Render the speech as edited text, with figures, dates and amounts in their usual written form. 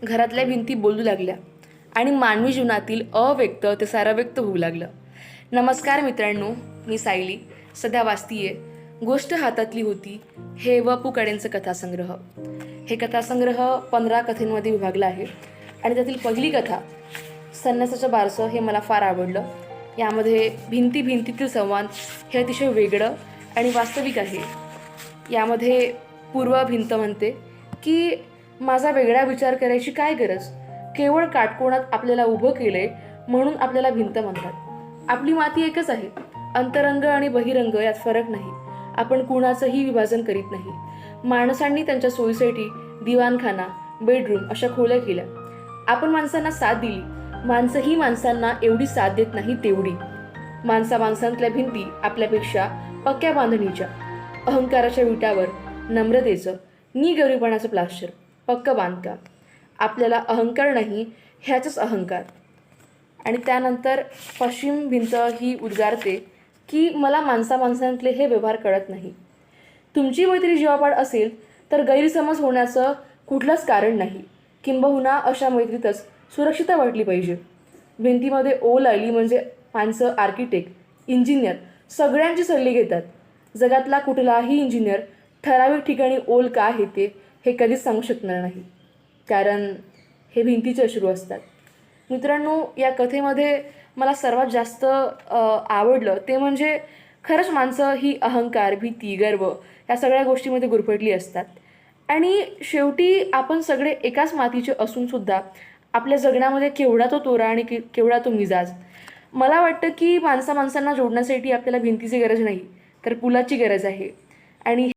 घरातल्या भिंती बोलू लागल्या आणि मानवी जीवनातील अव्यक्त ते सारं व्यक्त होऊ लागलं. नमस्कार मित्रांनो, मी सायली. सध्या वाचतीये गोष्ट हातातली होती हे व पु काळेंचं कथासंग्रह. हे कथासंग्रह 15 कथेंमध्ये विभागलं आहे आणि त्यातील पहिली कथा संन्यासाचं बारसं हे मला फार आवडलं. यामध्ये भिंती भिंतीतील संवाद हे अतिशय वेगळं आणि वास्तविक आहे. यामध्ये पूर्व भिंत म्हणते की माझा वेगळा विचार करायची काय गरज, केवळ काटकोणात आपल्याला उभं केलंय म्हणून आपल्याला भिंत म्हणतात. आपली माती एकच आहे, अंतरंग आणि बहिरंग यात फरक नाही. आपण कुणाचंही विभाजन करीत नाही. माणसांनी त्यांच्या सोयीसाठी दिवाणखाना, बेडरूम अशा खोल्या केल्या. आपण माणसांना साथ दिली, माणसंही माणसांना एवढी साथ देत नाही तेवढी. माणसांतल्या भिंती आपल्यापेक्षा पक्क्या बांधणीच्या, अहंकाराच्या विटावर नम्रतेचं निगरीपणाचं प्लास्टर, पक्क बांधकाम. आपल्याला अहंकार नाही, ह्याचाच अहंकार. आणि त्यानंतर पश्चिम भिंत ही उद्गारते की मला माणसांतले हे व्यवहार कळत नाही. तुमची मैत्री जीवापाड असेल तर गैरसमज होण्याचं कुठलंच कारण नाही. किंबहुना अशा मैत्रीतच सुरक्षितता वाटली पाहिजे. भिंतीमध्ये ओल आली म्हणजे माणसं आर्किटेक्ट, इंजिनियर सगळ्यांची सल्ले घेतात. जगातला कुठलाही इंजिनियर ठराविक ठिकाणी ओल का येते हे कधीच सांगू शकणार नाही, कारण हे भिंतीचे अश्रू असतात. मित्रांनो, या कथेमध्ये मला सर्वात जास्त आवडलं ते म्हणजे खरंच माणसं ही अहंकार, भीती, गर्व या सगळ्या गोष्टीमध्ये गुरफटली असतात. आणि शेवटी आपण सगळे एकाच मातीचे असूनसुद्धा आपल्या जगण्यामध्ये केवढा तो तोरा आणि केवढा तो मिजाज. मला वाटतं की माणसांना जोडण्यासाठी आपल्याला भिंतीची गरज नाही तर पुलाची गरज आहे. आणि